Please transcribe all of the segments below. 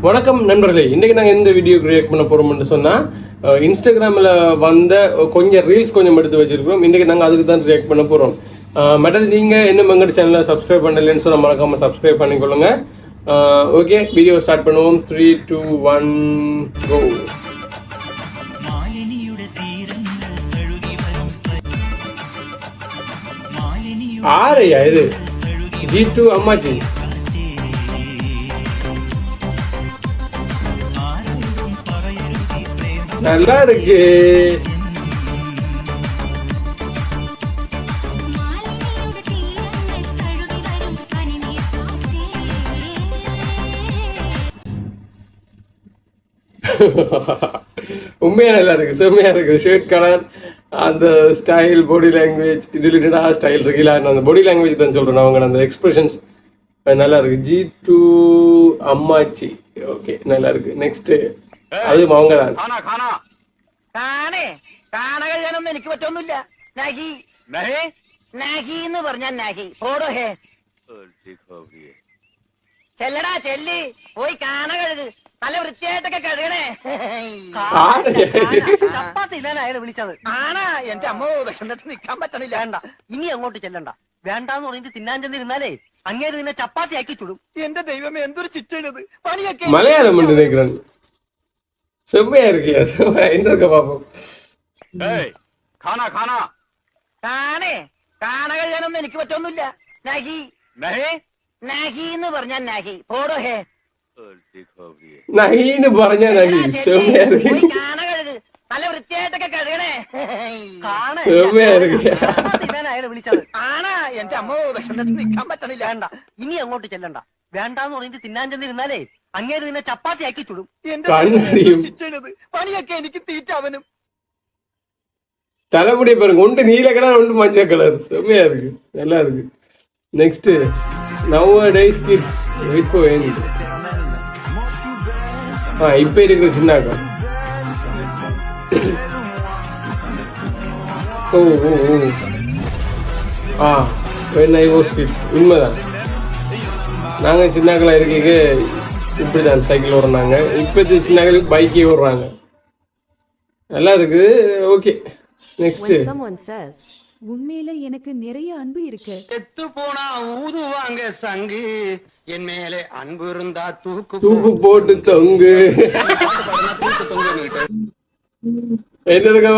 வணக்கம் நண்பர்களே, இன்றைக்கி நாங்கள் எந்த வீடியோ கிரியேட் பண்ண போகிறோம்னு சொன்னால் இன்ஸ்டாகிராமில் வந்த கொஞ்சம் ரீல்ஸ் கொஞ்சம் எடுத்து வச்சுருக்கோம். இன்றைக்கி நாங்கள் அதுக்கு தான் ரியாக்ட் பண்ண போகிறோம். மற்றது நீங்கள் இன்னும் எங்கள் சேனலை சப்ஸ்கிரைப் பண்ணலைன்னு சொன்னால் மறக்காமல் சப்ஸ்கிரைப் பண்ணிக்கொள்ளுங்க. ஓகே, வீடியோ ஸ்டார்ட் பண்ணுவோம். 3, 2, 1 கோ. ஆரையா இது? G2 அம்மாச்சி. நல்லா இருக்கு. உண்மையா நல்லா இருக்கு, செம்மையா இருக்கு. ஷர்ட் கலர், அந்த ஸ்டைல், பாடி லாங்குவேஜ், இதுல என்னடா ஸ்டைல் இருக்குல்ல, அந்த பாடி லாங்குவேஜ் தான் சொல்றேன். அவங்க அந்த எக்ஸ்பிரஷன்ஸ் நல்லா இருக்கு. G2 அம்மாச்சி. ஓகே, நல்லா இருக்கு. நெக்ஸ்ட் அது அவங்க தான். എനിക്ക് പറ്റൊന്നുമില്ല. നാഗി നാഗി എന്ന് പറഞ്ഞാൽ നാഗി ഓടോ ഹേ ചെല്ലടാ, ചെല്ലി പോയി കാണ കഴുകു. നല്ല വൃത്തിയായിട്ടൊക്കെ കഴുകണേ. ചപ്പാത്തി ഇതാനാണ് വിളിച്ചത്. ആണാ? എന്റെ അമ്മ വിഷമത്തിൽ നിൽക്കാൻ പറ്റണില്ല. വേണ്ട, ഇനി അങ്ങോട്ട് ചെല്ലണ്ട. വേണ്ടാന്ന് പറഞ്ഞിട്ട് തിന്നാൻ ചെന്നിരുന്നാലേ അങ്ങേര് നിന്നെ ചപ്പാത്തി ആക്കി ചുടും. എന്റെ ദൈവമേ, എന്തൊരു ചിറ്റണത്. പണിയൊക്കെ മലയാളം ഉണ്ട് നിൽക്കണം. செம்மையா இருக்கியா? என்ன இருக்க பாப்போம். കാണകളൊന്നും എനിക്ക് പറ്റൊന്നുമില്ല. നാഗി നാഗി എന്ന് പറഞ്ഞാൽ നാഗി ഓടോ ഹേ നഹീന്ന് പറഞ്ഞ നഹി. செம்மையா இருக்கு. കാണ കഴുകു. നല്ല വൃത്തിയായിട്ടൊക്കെ കഴുകണേ. செம்மையா இருக்கு. ഇതാനാണ് വിളിച്ചത്. ആണാ? എന്റെ അമ്മ വിഷമത്തിൽ നിൽക്കാൻ പറ്റണില്ല. വേണ്ട, ഇനി അങ്ങോട്ട് ചെല്ലണ്ട. വേണ്ടാന്ന് പറഞ്ഞിട്ട് തിന്നാൻ ചെന്നിരുന്നാലേ അങ്ങേര് നിന്നെ ചപ്പാത്തി ആക്കി ചുടും. പണിയൊക്കെ എനിക്ക് തീറ്റാവനും. தலைமுடி பாருங்க, ஒன்று நீல கலர், ஒன்று மஞ்சள் கலர். செம்மையா இருக்கு, நல்லா இருக்கு. Next nowadays kids wait for end. இப்ப இருக்கிற சின்னாக்கா. ஓ ஓ ஓ when I was kid. உண்மைதான், நாங்கள் சின்னாக்களா இருக்கீங்க இப்படிதான் சைக்கிள் ஓடுறாங்க. இப்போது சின்னாக்களுக்கு பைக்கே ஓடுறாங்க. நல்லா இருக்குது. Okay, next. உண்மையில எனக்கு நிறைய அன்பு இருக்கு. செத்து போனா ஊதுவாங்க சங்கு, என் மேலே அன்பு இருந்தா தூக்கு போட்டு தொங்கு. என்ன இருக்கா?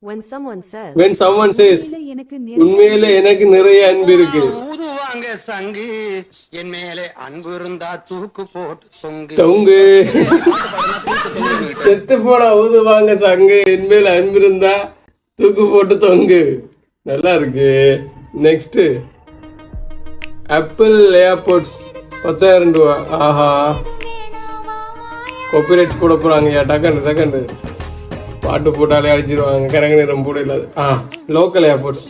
When someone says உண்மையில எனக்கு நிறைய அன்பு இருக்கு. ஊதுவாங்க சங்கு, என் மேலே அன்பு இருந்தா தூக்கு போட்டு தொங்கு. செத்து போனா ஊதுவாங்க சங்கு, என் மேல அன்பு இருந்தா தூக்கு போட்டு தொங்கு. நல்லா இருக்கு. நெக்ஸ்ட் ஆப்பிள் ஏர்போர்ட்ஸ் 10,000 ரூபா. ஆஹா, காப்பிரைட்ஸ் போட போறாங்க. டக்கண்டு பாட்டு போட்டாலே அடிச்சிருவாங்க. கரங்க நிறம் போட இல்லாது. Local airports.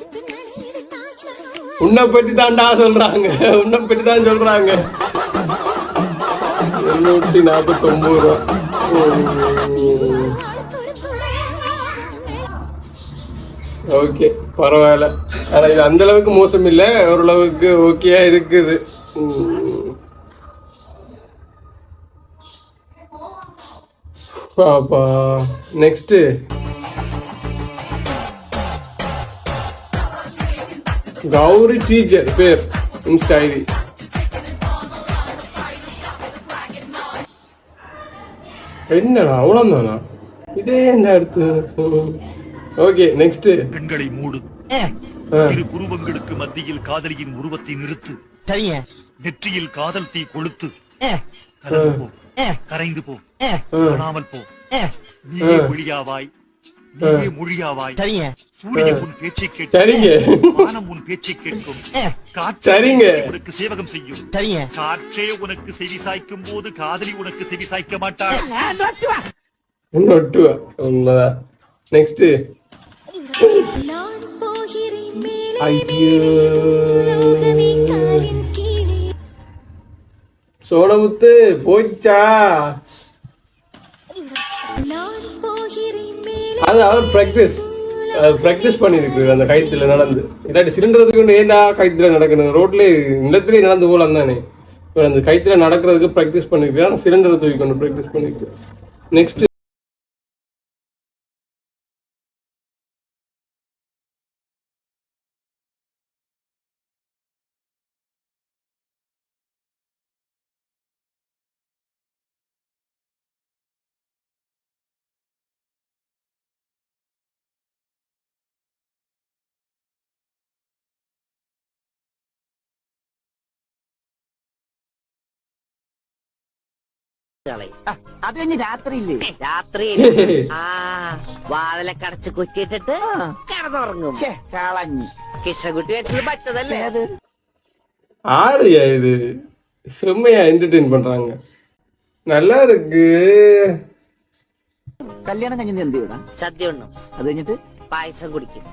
உன்னை பற்றி தான்டா சொல்றாங்க, உன்னை பற்றி தான் சொல்றாங்க. 849 ரூபா. ஓகே, பரவாயில்ல. ஆனால் இது அந்த அளவுக்கு மோசம் இல்லை, ஓரளவுக்கு ஓகேயா இருக்குது. பாப்பா. நெக்ஸ்ட் கௌரி டீச்சர் பேர், இன்ஸ்டா ஐடி. என்னடா அவ்வளோதானா? இதே என்ன அடுத்து? Okay, next. பெண்களை மூடு. இரு புருவங்களுக்கு மத்தியில் காதலியின் உருவத்தை நிறுத்து. சரிங்க. நெற்றியில் காதல் தீ கொளுத்து. கலந்து போ, கரைந்து போ, காணாமல் போ. நீயே ஒளியாவாய், நீயே மொழியாவாய். சரிங்க. சூரியன் உன் பேச்சை கேட்கும். சரிங்க. வானம் உன் பேச்சை கேட்கும். காற்றே உனக்கு சேவகம் செய்யும். சரிங்க. காற்றே உனக்கு செவி சாய்க்கும் போது காதலி உனக்கு செவி சாய்க்க மாட்டாள். உண்மைதான். நெக்ஸ்ட். சோனமுத்து போச்சா? அது அவர் ப்ராக்டிஸ் பண்ணிருக்கு அந்த கயிற்றுல நடந்து. இல்லாட்டி சிலிண்டருக்கு ஏண்டா கயிற்றுல நடக்கணும்? ரோட்ல நிலத்திலே நடந்து போகலாம் தானே. இவர் அந்த கைத்தில் நடக்கிறதுக்கு ப்ராக்டிஸ் பண்ணிக்கிறேன், சிலிண்டரை தூக்கி கொண்டு ப்ராக்டிஸ் பண்ணிக்கிறேன். நெக்ஸ்ட் അത് കഴിഞ്ഞ് രാത്രിയില്ലേ രാത്രി വാതിലൊക്കെ അടച്ച് കുറ്റിയിട്ടിട്ട് കിടന്നുറങ്ങും. കളഞ്ഞു കിഷകുട്ടി വെച്ചത് പറ്റതല്ലേ അത്. ஆறுயா இது செம்மையா என்டர்டெயின் பண்றாங்க, நல்லா இருக்கு. കല്യാണം കഴിഞ്ഞ് എന്ത് ചെയ്യണം? സദ്യ ഉണ്ണും. അത് കഴിഞ്ഞിട്ട് പായസം കുടിക്കും.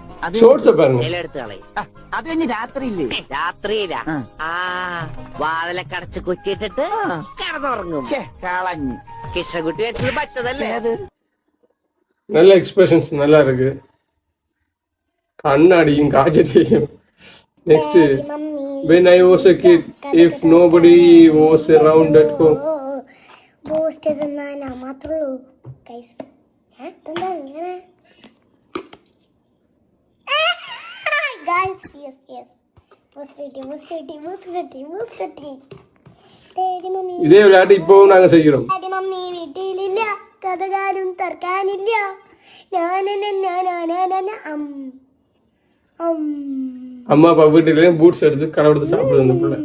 ഷോർട്സ് പാരുங்க. ഇലയെടുത്ത് കളയും. അത് കഴിഞ്ഞ് രാത്രിയില്ലേ രാത്രിയില്ല വാതിലൊക്കെ അടച്ച് കുറ്റിയിട്ടിട്ട് കിടന്നുറങ്ങും. കളഞ്ഞു കിഷകുട്ടി വെച്ചത് പറ്റതല്ലേ അത്. நல்ல எக்ஸ்பிரஷன்ஸ் நல்லா இருக்கு, கண்ணாடியும் காஜடியும். Next when I was a kid if nobody was around at home. Boost തിന്നാനാ മാത്രമേ ഗൈസ്. എന്താ ഇങ്ങനെ ഗൈസ്? Yes yes boost. இதே விளையாட்டு இப்பவும் நாங்க செய்கிறோம். ഡാഡി മമ്മി വീട്ടിലില്ല, കഥകാലും തർക്കാനില്ല. அம்மா அப்பா வீட்டுலயும் பூட்ஸ் எடுத்து கடவுடுத்து சாப்பிடுது அந்த பிள்ளை.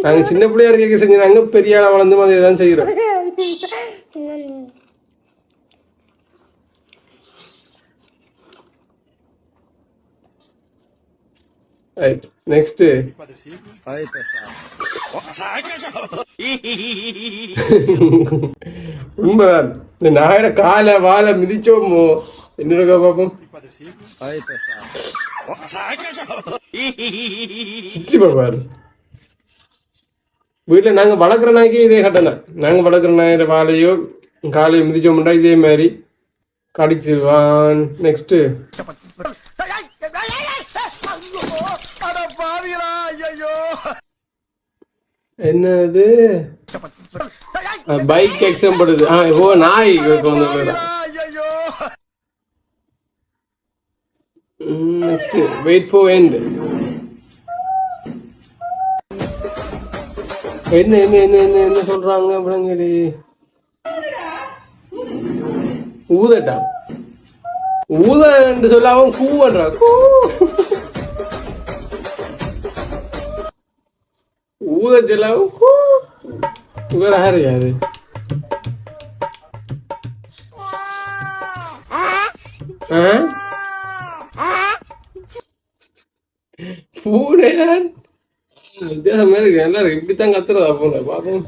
நாங்க சின்ன பிள்ளையா இருக்க செஞ்சாங்க, பெரிய ஆளா வளர்ந்து மாதிரி தான் செய்யறோம். ரைட் நெக்ஸ்ட் உண்மைதான். இந்த நாயோட காலை வாழை மிதிச்சோமோ என்னோட பாப்போம். சிச்சி பாப்பாரு வீட்டில் நாங்கள் வளர்க்குற நாய்க்கே இதே கட்டம் தான். நாங்கள் வளர்க்குற நாயோட வாழையோ காலையோ மிதிச்சோம்னா இதே மாதிரி கடிச்சிருவான். நெக்ஸ்ட்டு என்னது பைக் எக்ஸாம் படுது. ஓ நாய் வந்து. Next wait for end. என்ன என்ன என்ன என்ன என்ன சொல்றாங்க அப்படிங்கடி? ஊதட்டா ஊதன்னு சொல்ல அவன் கூ பண்றா. ஊத சொல்ல அவன் கூ. இவர் யாரு அது? பூனையான் வித்தியாசமா இருக்கு. எல்லாரும் இப்படித்தான் கத்துறதா பூனை? பாப்போம்.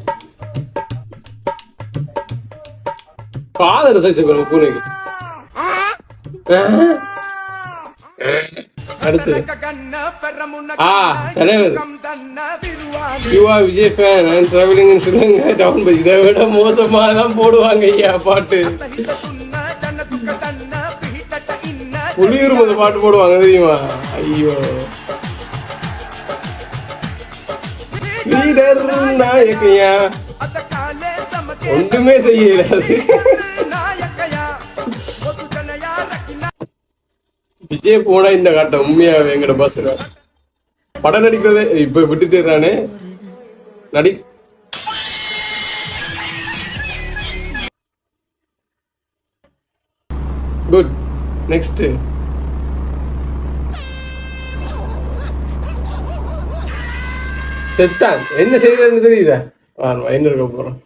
பாதர சைஸ் பூனைக்கு. அடுத்து தலைவர் you're Vijay fan and travelling in Sri Lanka town bus. இதை விட மோசமா தான் போடுவாங்க ஐயா பாட்டு. புலியூர் பாட்டு போடுவாங்க தெரியுமா? ஐயோ லீடர் நாயக்கையா ஒன்றுமே செய்யல. விஜய் போனா இந்த காட்ட உண்மையாவே எங்கட பஸ்ல படம் நடிக்கிறதே இப்ப விட்டுட்டுறானே நடி. குட். நெக்ஸ்ட் செத்தான் என்ன செய்யறன்னு தெரியுதா? என்ன இருக்க போறோம்.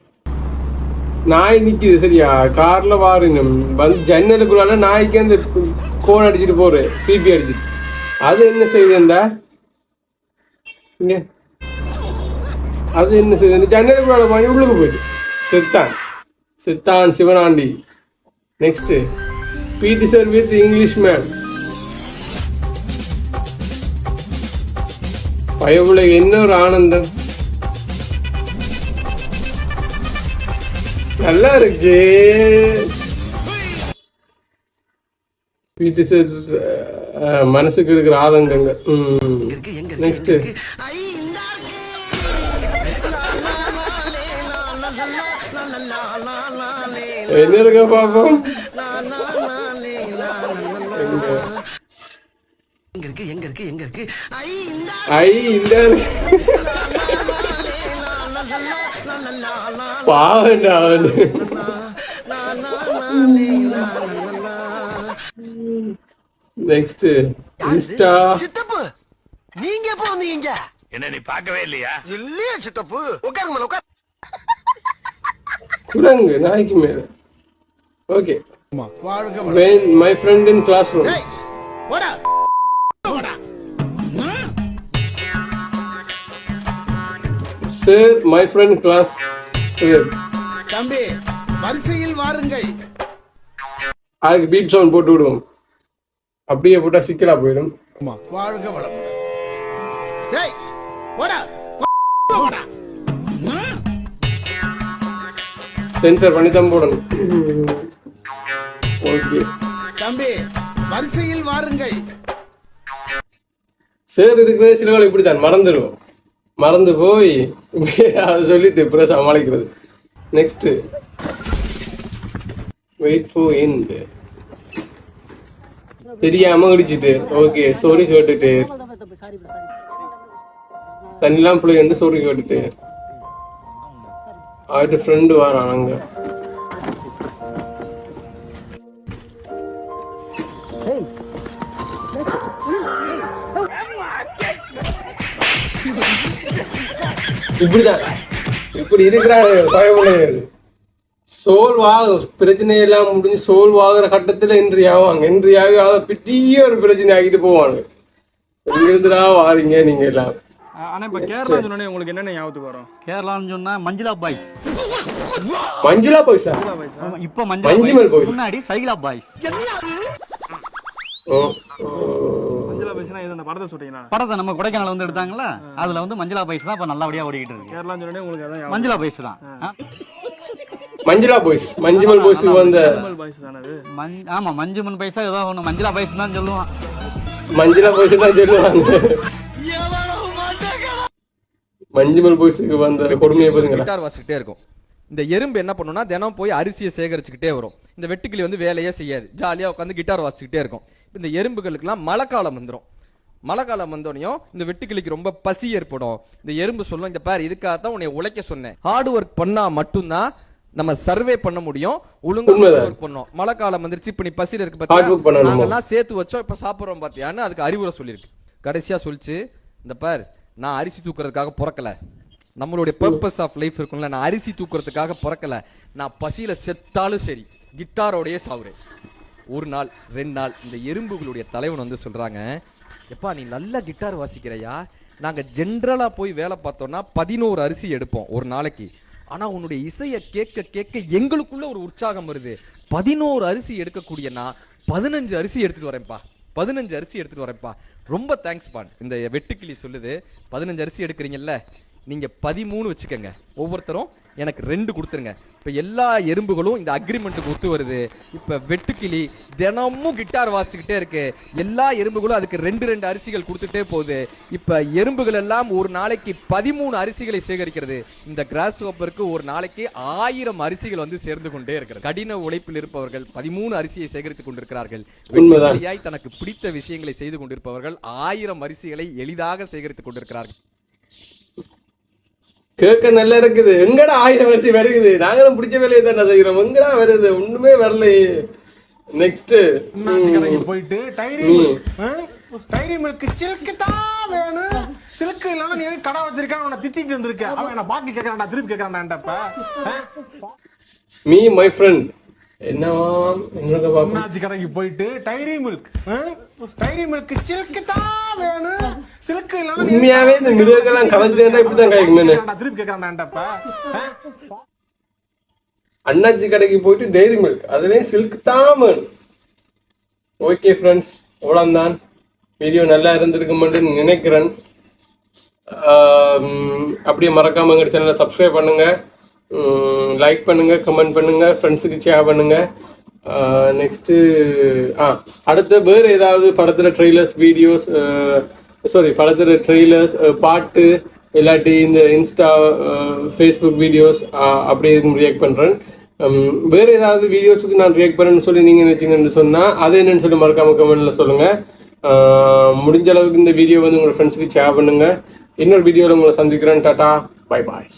நாய் நிக்குது சரியா, கார்ல வாரினும் வந்து ஜன்னலுக்குள்ளால நாய்க்கு அந்த கோன் அடிச்சுட்டு போறேன், பிபி அடிச்சுட்டு. அது என்ன செய்யுதுண்டா இங்க? அது என்ன செய்யுது? ஜன்னலுக்குள்ளால வாங்கி உள்ளுக்கு போயிட்டு செத்தான். செத்தான் சிவனாண்டி. நெக்ஸ்ட் பிடி சார் வித் இங்கிலீஷ் மேன். பயவுல என்ன ஒரு ஆனந்தம். நல்லா இருக்கு. பிடி சார் மனசுக்கு இருக்கிற ஆதங்கங்க. நெக்ஸ்ட் என்ன இருக்க பாப்போம். எங்க இருக்கு ஐ இந்த பாவண்டா அவனு. Next Insta. சித்தப்பு நீங்க எப்ப வந்தீங்க? என்ன நீ பார்க்கவே இல்லையா? இல்லையா சித்தப்பு? உட்காருங்க உட்கார். குரங்கு நாய்க்கு மேல. Okay. When my friend in classroom. Sir, my friend class. தம்பி வரிசையில் வாருங்கள். அதுக்கு பீப் சவுண்ட் போட்டு விடுவோம். அப்படியே போட்டா சிக்கலா போயிடும். வாழ்க வளம். டேய் போடா. சென்சார் பண்ணி தான் போடணும். ஓகே. தம்பி வரிசையில் வாருங்கள். சார் இருக்கிறதே சிலவளை இப்படித்தான் மறந்துடுவோம். மறந்து போய் அதை சொல்லிட்டு அப்புறம் சமாளிக்கிறது. Next wait for end. தெரியாம இடிச்சிட்டு ஓகே சோரி கேட்டுட்டு தண்ணிலாம் பிள்ளைங்க சோரி கேட்டுட்டு அவர்கிட்ட ஃப்ரெண்டு வரான் அங்க. இப்படிதான் இப்படி இருக்கிறாங்க பயப்படுறது. சோல்வ் ஆகும் பிரச்சனையெல்லாம் முடிஞ்சு சோல்வ் ஆகுற கட்டத்துல என்ட்ரி ஆவாங்க. என்ட்ரி ஆகி அதை பெரிய ஒரு பிரச்சனை ஆகிட்டு போவாங்க. எங்கிருந்துடா வாரீங்க நீங்க எல்லாம். ஆனா இப்ப கேரளா சொன்னே உங்களுக்கு என்னென்ன ஞாபகத்துக்கு வரும்? கேரளான்னு சொன்னா மஞ்சுளா பாய்ஸ். மஞ்சுளா பாய்ஸா? இப்ப மஞ்சுமல் பாய்ஸ் முன்னாடி சைலா பாய்ஸ். மஞ்சுளா பாய்ஸ்னா இது அந்த படத்தை சொல்றீங்களா? படத்தை நம்ம கொடைக்கானல் வந்து எடுத்தாங்கல்ல, அதுல வந்து மஞ்சுளா பாய்ஸ் தான் இப்ப நல்லபடியா ஓடிக்கிட்டு இருக்கு. கேரளா சொன்னே உங்களுக்கு அதான் மஞ்சுளா பாய்ஸ் தான். மஞ்சுளா பாய்ஸ் மஞ்சுமல் பாய்ஸுக்கு வந்த பாய்ஸ் தானே அது? ஆமா மஞ்சுமல் பாய்ஸா ஏதோ ஒண்ணு மஞ்சுளா பாய்ஸ் தான் சொல்லுவான். மஞ்சுளா பாய்ஸ் தான் சொல்லுவாங்க. மஞ்சுமல் பாய்ஸுக்கு வந்த கொடுமையை பாருங்க. கிட்டார் வாசிக்கிட்டே இருக்கும். இந்த எறும்பு என்ன பண்ணுன்னா தினம் போய் அரிசியை சேகரிச்சுக்கிட்டே வரும். இந்த வெட்டுக்கிளி வந்து வேலையே செய்யாது, ஜாலியாக உட்காந்து கிட்டார் வாசிக்கிட்டே இருக்கும். இந்த எறும்புகளுக்கெல்லாம் மழைக்காலம் வந்துடும். மழைக்காலம் வந்தோடனையும் இந்த வெட்டுக்கிளிக்கு ரொம்ப பசி ஏற்படும். இந்த எறும்பு சொல்லும், இந்த பார் இதுக்காகத்தான் உன்னை உழைக்க சொன்னேன், ஹார்ட் ஒர்க் பண்ணா மட்டும்தான் நம்ம சர்வே பண்ண முடியும், ஒழுங்கா ஒர்க் பண்ணோம். மழைக்காலம் வந்துருச்சு, இப்ப நீ பசியில இருக்கு பாத்தியா, நாங்கெல்லாம் சேர்த்து வச்சோம் இப்ப சாப்பிடுறோம் பாத்தியான்னு அதுக்கு அறிவுரை சொல்லியிருக்கு. கடைசியா சொல்லிச்சு, இந்த பார் நான் அரிசி தூக்குறதுக்காக பிறக்கல, நம்மளுடைய பர்பஸ் ஆஃப் லைஃப் இருக்கும்ல, நான் அரிசி தூக்குறதுக்காக பிறக்கல, நான் பசியில செத்தாலும் சரி கிட்டாரோடையே சாவுறேன். ஒரு நாள் 2 நாள் இந்த எறும்புகளுடைய தலைவன் வந்து சொல்றாங்க, எப்பா நீ நல்லா கிட்டார் வாசிக்கிறையா, நாங்க ஜென்ரலா போய் வேலை பார்த்தோம்னா 11 அரிசி எடுப்போம் ஒரு நாளைக்கு, ஆனா உன்னுடைய இசையை கேட்க கேட்க எங்களுக்குள்ள ஒரு உற்சாகம் வருது, 11 அரிசி எடுக்கக்கூடியனா 15 அரிசி எடுத்துட்டு வரேன்ப்பா, 15 அரிசி எடுத்துட்டு வரேன்ப்பா, ரொம்ப தேங்க்ஸ் பான். இந்த வெட்டுக்கிளி சொல்லுது, 15 அரிசி எடுக்கிறீங்கல்ல, நீங்க 13 வச்சுக்கோங்க, ஒவ்வொருத்தரும் எனக்கு 2 கொடுத்துருங்க. இப்ப எல்லா எறும்புகளும் இந்த அக்ரிமெண்ட்டுக்கு ஒத்து வருது. இப்ப வெட்டுக்கிளி தினமும் கிட்டார் வாசிச்சுக்கிட்டே இருக்கு, எல்லா எறும்புகளும் அதுக்கு 2 அரிசிகள் கொடுத்துட்டே போகுது. இப்ப எறும்புகள் எல்லாம் ஒரு நாளைக்கு 13 அரிசிகளை சேகரிக்கிறது. இந்த கிராஸ் ஹோப்பருக்கு ஒரு நாளைக்கு 1000 அரிசிகள் வந்து சேர்ந்து கொண்டே இருக்கிறது. கடின உழைப்பில் இருப்பவர்கள் 13 அரிசியை சேகரித்துக் கொண்டிருக்கிறார்கள். வெட்டுக்கிளியாய் தனக்கு பிடித்த விஷயங்களை செய்து கொண்டிருப்பவர்கள் 1000 அரிசிகளை எளிதாக சேகரித்துக் கொண்டிருக்கிறார்கள். கேட்க நல்லா இருக்குது. எங்கடா 1000 அரிசி வருது, நாங்களும் பிடிச்ச வேலையை தான் செய்யறோம், எங்கடா வருது, ஒண்ணுமே வரலையே. நெக்ஸ்ட் போயிட்டு டைரி மில்க் சில்க் தான் வேணும், சில்க் இல்லைன்னா நீ கடை வச்சிருக்கான் அவனை திட்டிட்டு இருந்திருக்க, அவன் என்ன பாக்கி கேட்கறான்டா, திருப்பி கேட்கறான்டாப்ப. மீ மை ஃப்ரெண்ட் என்னங்க பாப்பா கடைக்கு போயிட்டு டைரி மில்க் சில்க் தான் வேணும், சில்க் இல்லைன்னா உண்மையாவே இந்த மிருகெல்லாம் கலைச்சேன்னா இப்படிதான் காய்க்குமே, திருப்பி கேட்கறான்டாப்ப. அண்ணாச்சி கடைக்கு போயிட்டு டெய்ரி மில்க் அதுலேயும் சில்க் தான் வேணும். ஓகே ஃப்ரெண்ட்ஸ், அவ்வளோதான். வீடியோ நல்லா இருந்திருக்குமென்று நினைக்கிறேன். அப்படியே மறக்காம எங்கள் சேனலை சப்ஸ்கிரைப் பண்ணுங்க, லைக் பண்ணுங்க, கமெண்ட் பண்ணுங்க, ஃப்ரெண்ட்ஸுக்கு ஷேர் பண்ணுங்க. நெக்ஸ்ட்டு அடுத்த வேறு ஏதாவது படத்தில் ட்ரெய்லர்ஸ் வீடியோஸ், படத்தில் ட்ரெய்லர்ஸ் பாட்டு இல்லாட்டி இந்த இன்ஸ்டா ஃபேஸ்புக் வீடியோஸ் அப்படி ரியாக்ட் பண்ணுறேன். வேறு ஏதாவது வீடியோஸுக்கு நான் ரியாக்ட் பண்ணணும்னு சொல்லி நீங்கள் நினச்சிங்கன்னு சொன்னால் அது என்னன்னு சொல்லி மறக்காம கமெண்ட்டில் சொல்லுங்கள். முடிஞ்ச அளவுக்கு இந்த வீடியோ வந்து உங்கள் ஃப்ரெண்ட்ஸுக்கு ஷேர் பண்ணுங்கள். இன்னொரு வீடியோவில் உங்களை சந்திக்கிறேன். Tata, bye bye.